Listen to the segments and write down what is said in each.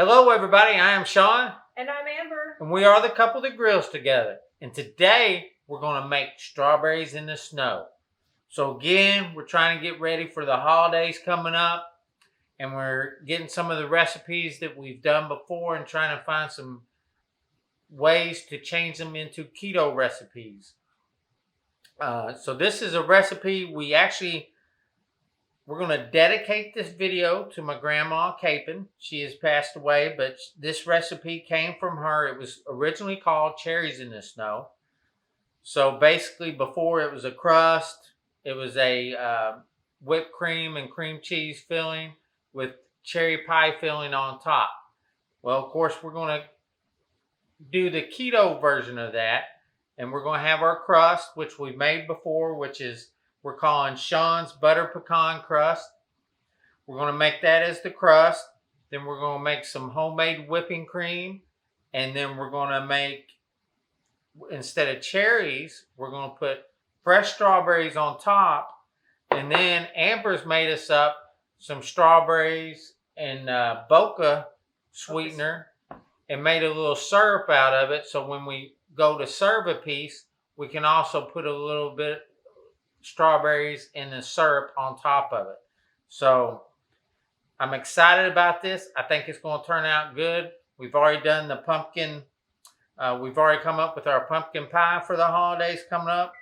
Hello everybody, I am Sean. And I'm Amber. And we are the couple that grills together. And today we're going to make strawberries in the snow. So again, we're trying to get ready for the holidays coming up. And we're getting some of the recipes that we've done before and trying to find some ways to change them into keto recipes. So this is a recipe we're going to dedicate this video to my grandma, Pecan. She has passed away, but this recipe came from her. It was originally called Cherries in the Snow. So basically, before it was a crust, it was a whipped cream and cream cheese filling with cherry pie filling on top. Well, of course, we're going to do the keto version of that. And we're going to have our crust, which we've made before, which is we're calling Seann's Butter Pecan Crust. We're going to make that as the crust. Then we're going to make some homemade whipping cream. And then we're going to make, instead of cherries, we're going to put fresh strawberries on top. And then Amber's made us up some strawberries and Boca sweetener and made a little syrup out of it. So when we go to serve a piece, we can also put a little bit strawberries and the syrup on top of it. So I'm excited about this. I think it's going to turn out good. We've already done the pumpkin. We've already come up with our pumpkin pie for the holidays coming up.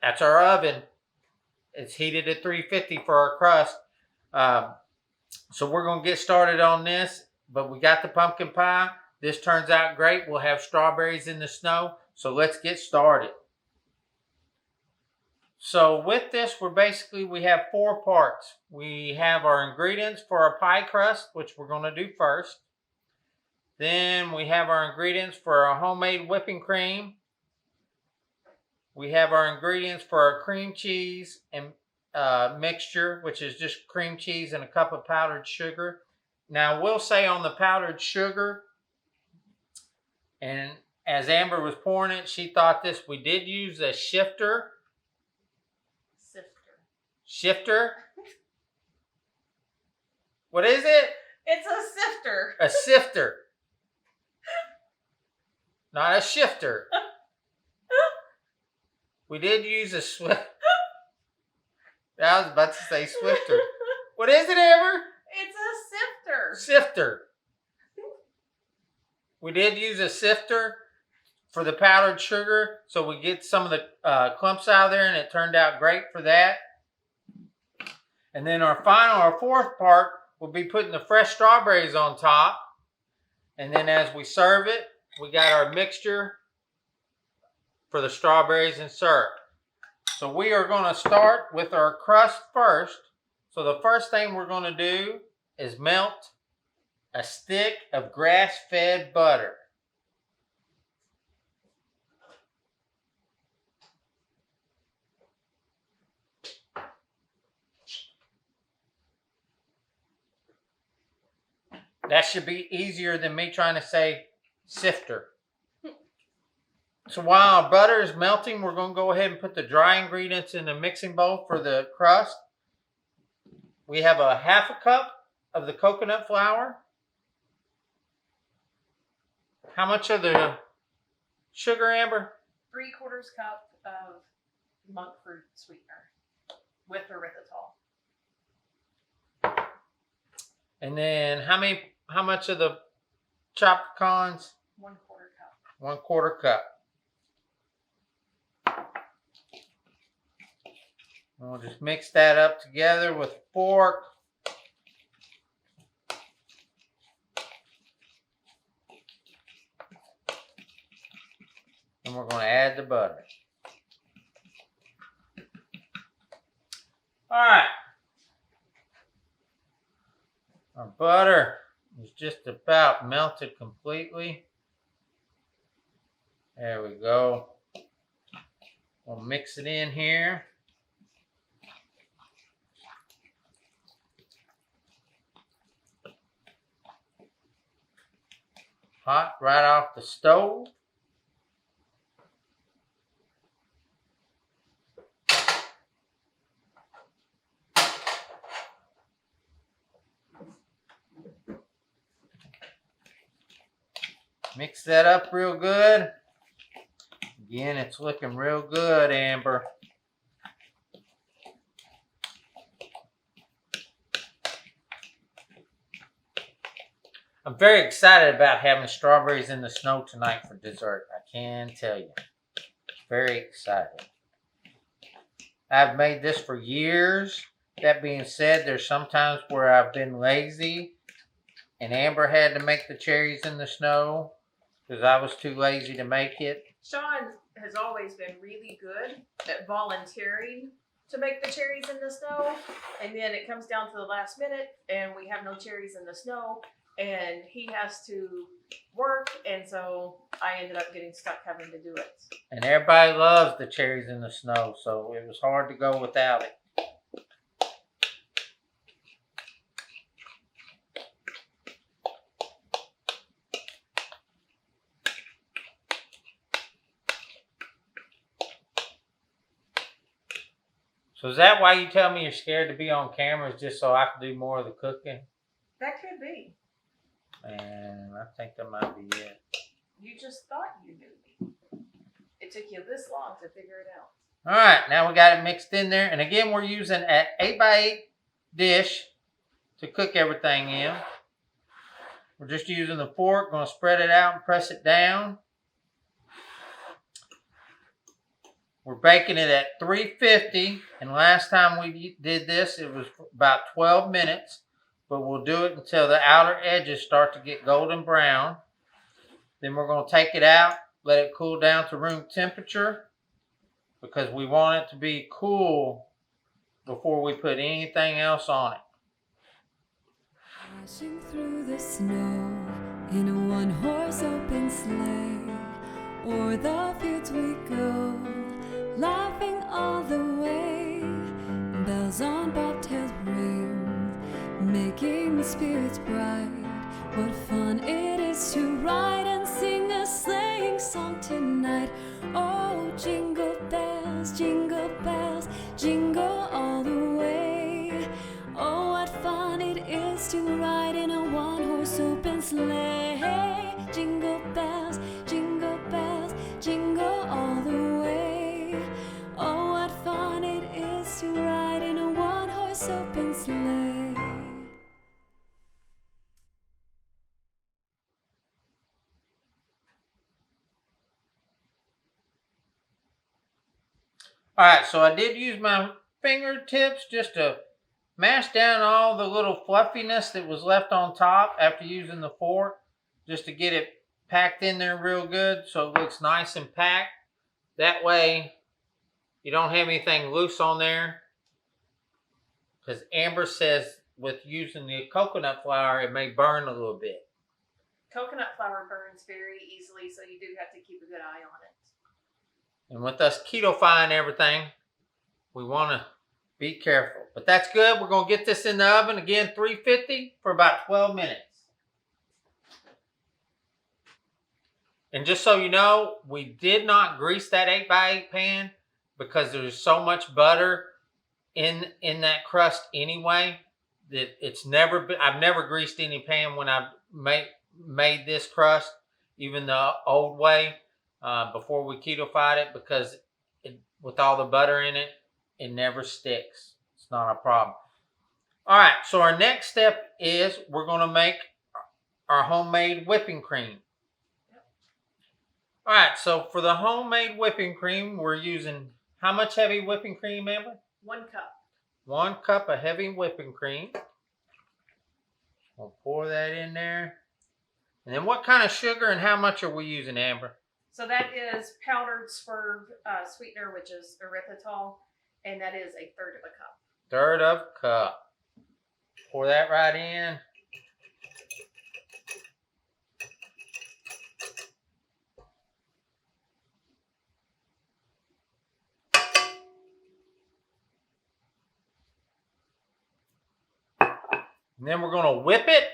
That's our oven. It's heated at 350 for our crust. So we're going to get started on this. But we got the pumpkin pie. This turns out great. We'll have strawberries in the snow. So let's get started. So with this, we have 4 parts. We have our ingredients for our pie crust, which we're going to do first. Then we have our ingredients for our homemade whipping cream. We have our ingredients for our cream cheese and mixture, which is just cream cheese and a cup of powdered sugar. Now, we'll say on the powdered sugar, and as Amber was pouring it, she thought we did use a shifter. Shifter? What is it? It's a sifter. A sifter. Not a shifter. We did use a Swift. I was about to say Swifter. What is it, Amber? It's a sifter. Sifter. We did use a sifter for the powdered sugar, so we get some of the clumps out of there, and it turned out great for that. And then our 4th part, will be putting the fresh strawberries on top. And then as we serve it, we got our mixture for the strawberries and syrup. So we are going to start with our crust first. So the first thing we're going to do is melt a stick of grass-fed butter. That should be easier than me trying to say sifter. So while our butter is melting, we're going to go ahead and put the dry ingredients in the mixing bowl for the crust. We have a 1/2 cup of the coconut flour. How much of the sugar, Amber? 3/4 cup of monk fruit sweetener, with or without. And then how much of the chopped pecans? 1/4 cup. 1/4 cup. And we'll just mix that up together with a fork. And we're going to add the butter. All right. Our butter is just about melted completely. There we go. We'll mix it in here. Hot right off the stove. Mix that up real good. Again, it's looking real good, Amber. I'm very excited about having strawberries in the snow tonight for dessert. I can tell you. Very excited. I've made this for years. That being said, there's sometimes where I've been lazy and Amber had to make the cherries in the snow because I was too lazy to make it. Seann has always been really good at volunteering to make the cherries in the snow, and then it comes down to the last minute and we have no cherries in the snow and he has to work, and so I ended up getting stuck having to do it. And everybody loves the cherries in the snow, so it was hard to go without it. So is that why you tell me you're scared to be on camera, is just so I can do more of the cooking? That could be. And I think that might be it. You just thought you knew me. It took you this long to figure it out. All right, now we got it mixed in there. And again, we're using an 8x8 dish to cook everything in. We're just using the fork. Going to spread it out and press it down. We're baking it at 350. And last time we did this, it was about 12 minutes. But we'll do it until the outer edges start to get golden brown. Then we're going to take it out, let it cool down to room temperature, because we want it to be cool before we put anything else on it. Crashing through the snow in a one-horse open sleigh, o'er the fields we go, laughing all the way. Bells on bobtails ring, making the spirits bright. What fun it is to ride and sing a sleighing song tonight. Oh, jingle bells, jingle all the way. Oh, what fun it is to ride in a one-horse open sleigh. Jingle bells, jingle all the way. Oh, what fun it is to ride in a one-horse open sleigh. All right, so I did use my fingertips just to mash down all the little fluffiness that was left on top after using the fork, just to get it packed in there real good so it looks nice and packed. That way you don't have anything loose on there, because Amber says with using the coconut flour it may burn a little bit. Coconut flour burns very easily, so you do have to keep a good eye on it. And with us keto-fying everything, we want to be careful. But that's good. We're going to get this in the oven, again, 350 for about 12 minutes. And just so you know, we did not grease that 8x8 pan because there's so much butter in that crust anyway that it's never been, I've never greased any pan when I've made this crust, even the old way, before we keto-fied it, because with all the butter in it, it never sticks. It's not a problem. All right, so our next step is we're going to make our homemade whipping cream. All right, so for the homemade whipping cream, we're using how much heavy whipping cream, Amber? 1 cup. 1 cup of heavy whipping cream. We'll pour that in there. And then what kind of sugar and how much are we using, Amber? So that is powdered swerve sweetener, which is erythritol, and that is 1/3 of a cup. 1/3 of a cup. Pour that right in. And then we're going to whip it.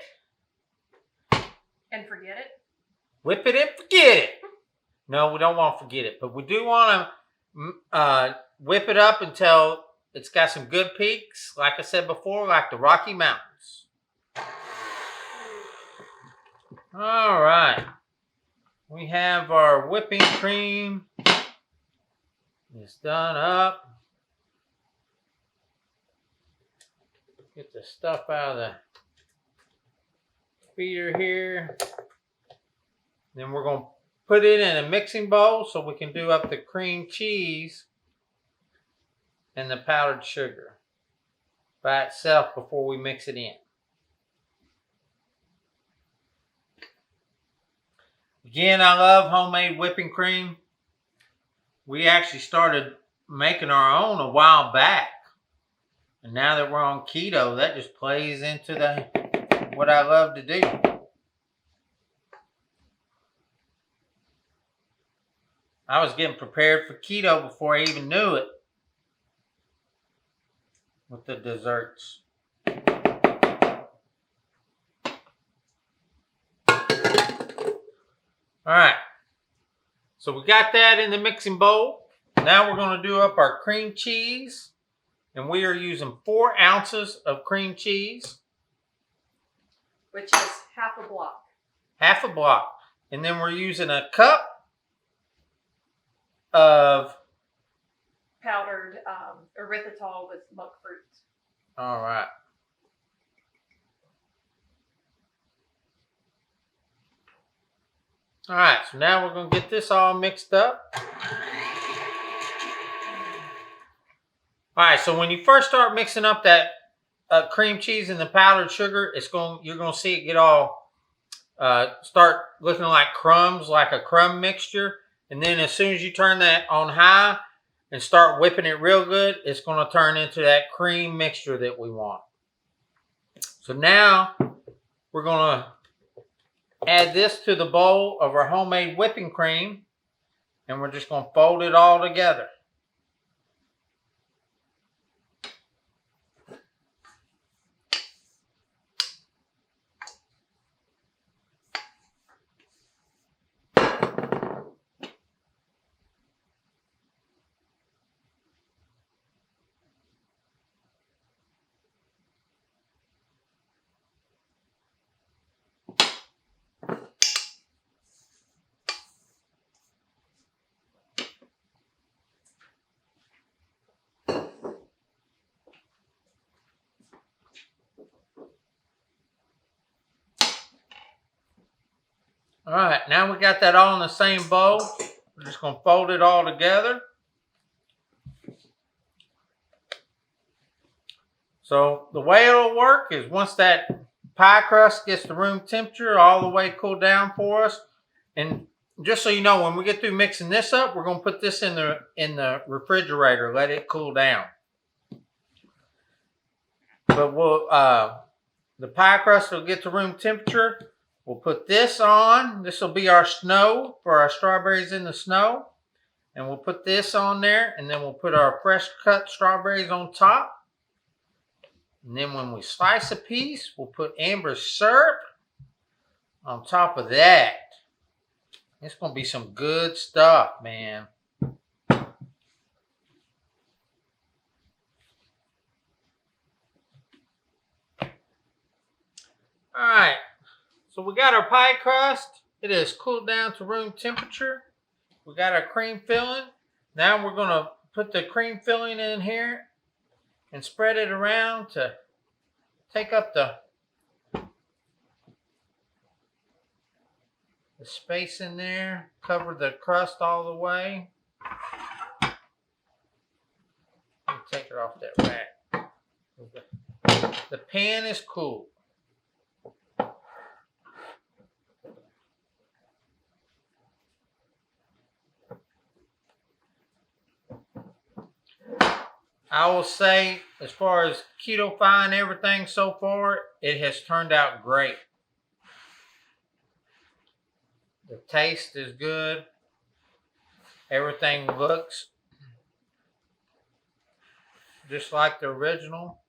And forget it. Whip it and forget it. No, we don't want to forget it, but we do want to whip it up until it's got some good peaks, like I said before, like the Rocky Mountains. All right. We have our whipping cream. It's done up. Get the stuff out of the feeder here. Then we're going to put it in a mixing bowl so we can do up the cream cheese and the powdered sugar by itself before we mix it in. Again, I love homemade whipping cream. We actually started making our own a while back. And now that we're on keto, that just plays into what I love to do. I was getting prepared for keto before I even knew it with the desserts. All right, so we got that in the mixing bowl. Now we're going to do up our cream cheese, and we are using 4 ounces of cream cheese. Which is half a block. Half a block. And then we're using a cup of Powdered erythritol with monk fruit. all right. All right, so now we're going to get this all mixed up. All right, so when you first start mixing up that cream cheese and the powdered sugar, you're going to see it get all start looking like crumbs, like a crumb mixture. And then as soon as you turn that on high and start whipping it real good, it's going to turn into that cream mixture that we want. So now we're going to add this to the bowl of our homemade whipping cream, and we're just going to fold it all together. All right, now we got that all in the same bowl. We're just going to fold it all together. So the way it'll work is once that pie crust gets to room temperature, all the way cooled down for us. And just so you know, when we get through mixing this up, we're going to put this in the refrigerator, let it cool down. But the pie crust will get to room temperature. We'll put this on. This will be our snow for our strawberries in the snow. And we'll put this on there. And then we'll put our fresh cut strawberries on top. And then when we slice a piece, we'll put amber syrup on top of that. It's going to be some good stuff, man. All right. So we got our pie crust. It is cooled down to room temperature. We got our cream filling. Now we're going to put the cream filling in here and spread it around to take up the space in there. Cover the crust all the way. Let me take it off that rack. The pan is cool. I will say, as far as keto-fying everything so far, it has turned out great. The taste is good. Everything looks just like the original.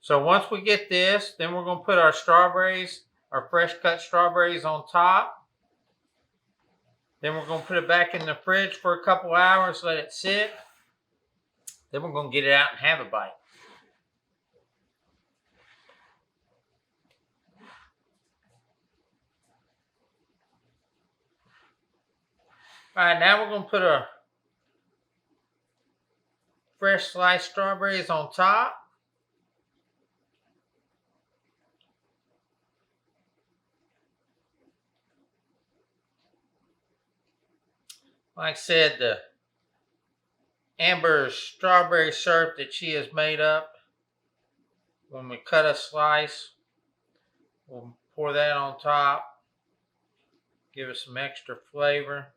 So once we get this, then we're going to put our strawberries, our fresh cut strawberries on top. Then we're going to put it back in the fridge for a couple hours, let it sit. Then we're going to get it out and have a bite. All right, now we're going to put a fresh sliced strawberries on top. Like I said, the Amber's strawberry syrup that she has made up, when we cut a slice, we'll pour that on top, give it some extra flavor.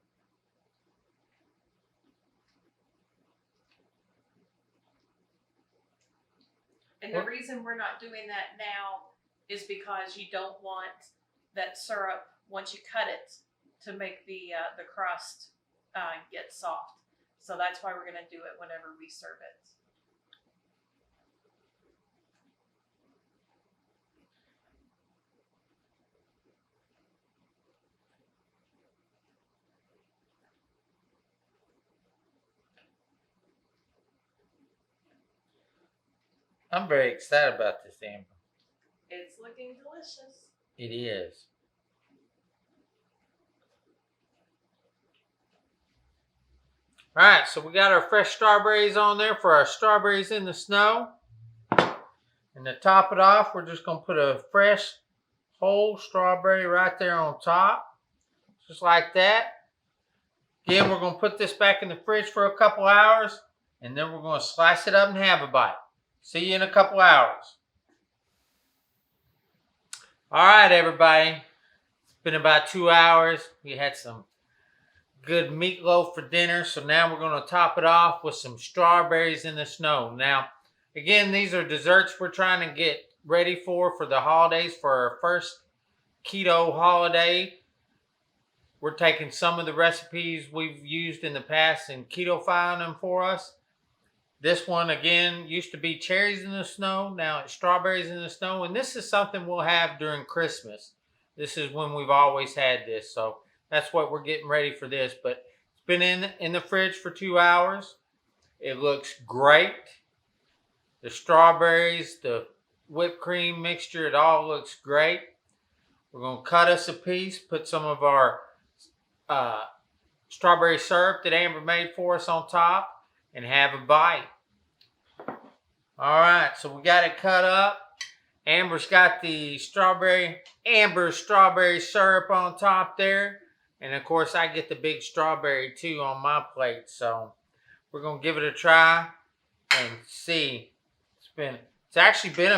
And the reason we're not doing that now is because you don't want that syrup, once you cut it, to make the crust get soft. So that's why we're going to do it whenever we serve it. I'm very excited about this, Amber. It's looking delicious. It is. All right, so we got our fresh strawberries on there for our strawberries in the snow. And to top it off, we're just going to put a fresh whole strawberry right there on top. Just like that. Again, we're going to put this back in the fridge for a couple hours. And then we're going to slice it up and have a bite. See you in a couple hours. All right, everybody. It's been about 2 hours. We had some good meatloaf for dinner. So now we're going to top it off with some strawberries in the snow. Now, again, these are desserts we're trying to get ready for the holidays, for our first keto holiday. We're taking some of the recipes we've used in the past and keto-fying them for us. This one, again, used to be cherries in the snow. Now it's strawberries in the snow. And this is something we'll have during Christmas. This is when we've always had this. So that's what we're getting ready for this. But it's been in the fridge for 2 hours. It looks great. The strawberries, the whipped cream mixture, it all looks great. We're going to cut us a piece, put some of our strawberry syrup that Amber made for us on top, and have a bite. All right, so we got it cut up. Amber's got the Amber's strawberry syrup on top there. And of course, I get the big strawberry too on my plate. So we're going to give it a try and see. It's actually been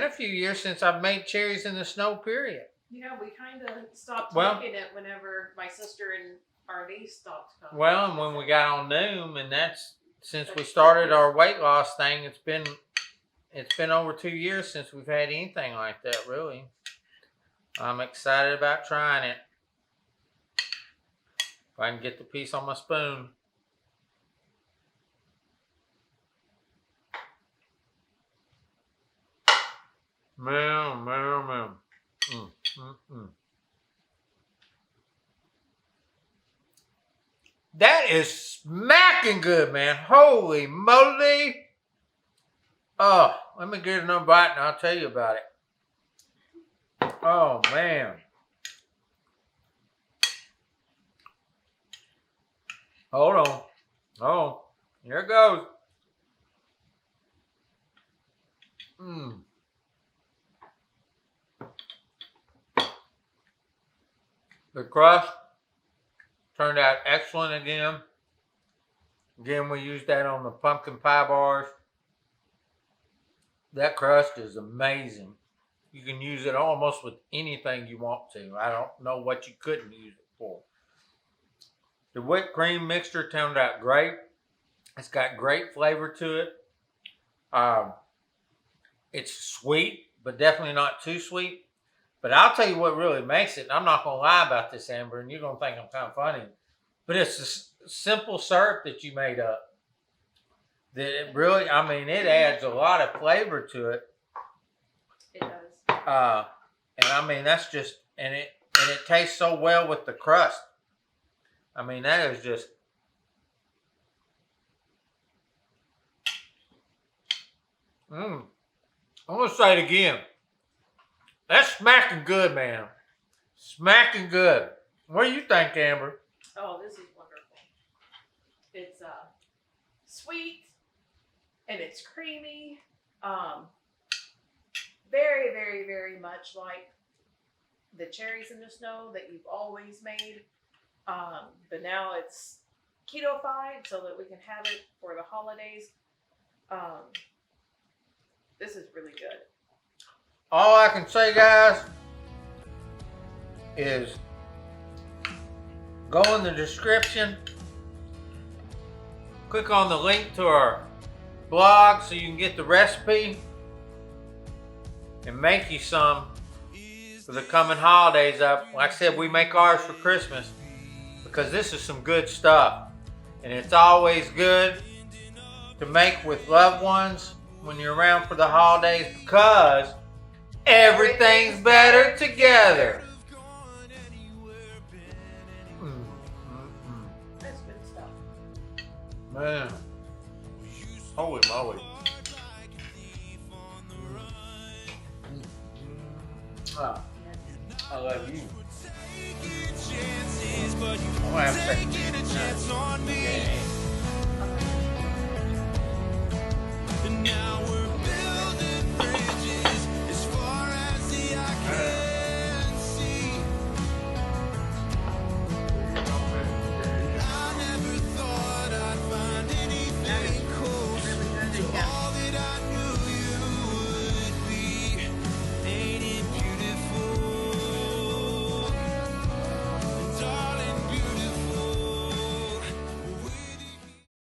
a few years since I've made cherries in the snow, period. Yeah, we kind of stopped making it whenever my sister and our niece stopped coming. Well, and when we got on Noom, and that's since we started our weight loss thing, it's been over 2 years since we've had anything like that, really. I'm excited about trying it. If I can get the piece on my spoon. Man. That is smacking good, man. Holy moly. Oh, let me get another bite and I'll tell you about it. Oh, man. Hold on. Oh, here it goes. The crust turned out excellent again. Again, we used that on the pumpkin pie bars. That crust is amazing. You can use it almost with anything you want to. I don't know what you couldn't use it for. The whipped cream mixture turned out great. It's got great flavor to it. It's sweet, but definitely not too sweet. But I'll tell you what really makes it, and I'm not going to lie about this, Amber, and you're going to think I'm kind of funny. But it's a simple syrup that you made up. That it really, it adds a lot of flavor to it. It does. And that's just, and it tastes so well with the crust. That is just, I'm gonna say it again. That's smacking good, man. Smacking good. What do you think, Amber? Oh, this is wonderful. It's sweet and it's creamy. Very, very, very much like the cherries in the snow that you've always made. But now it's keto-fied so that we can have it for the holidays. This is really good. All I can say, guys, is go in the description, click on the link to our blog so you can get the recipe and make you some for the coming holidays up. Like I said, we make ours for Christmas because this is some good stuff. And it's always good to make with loved ones when you're around for the holidays because everything's better together. That's good stuff. Man, holy moly. Oh, I love you. I'm gonna have to say, yeah.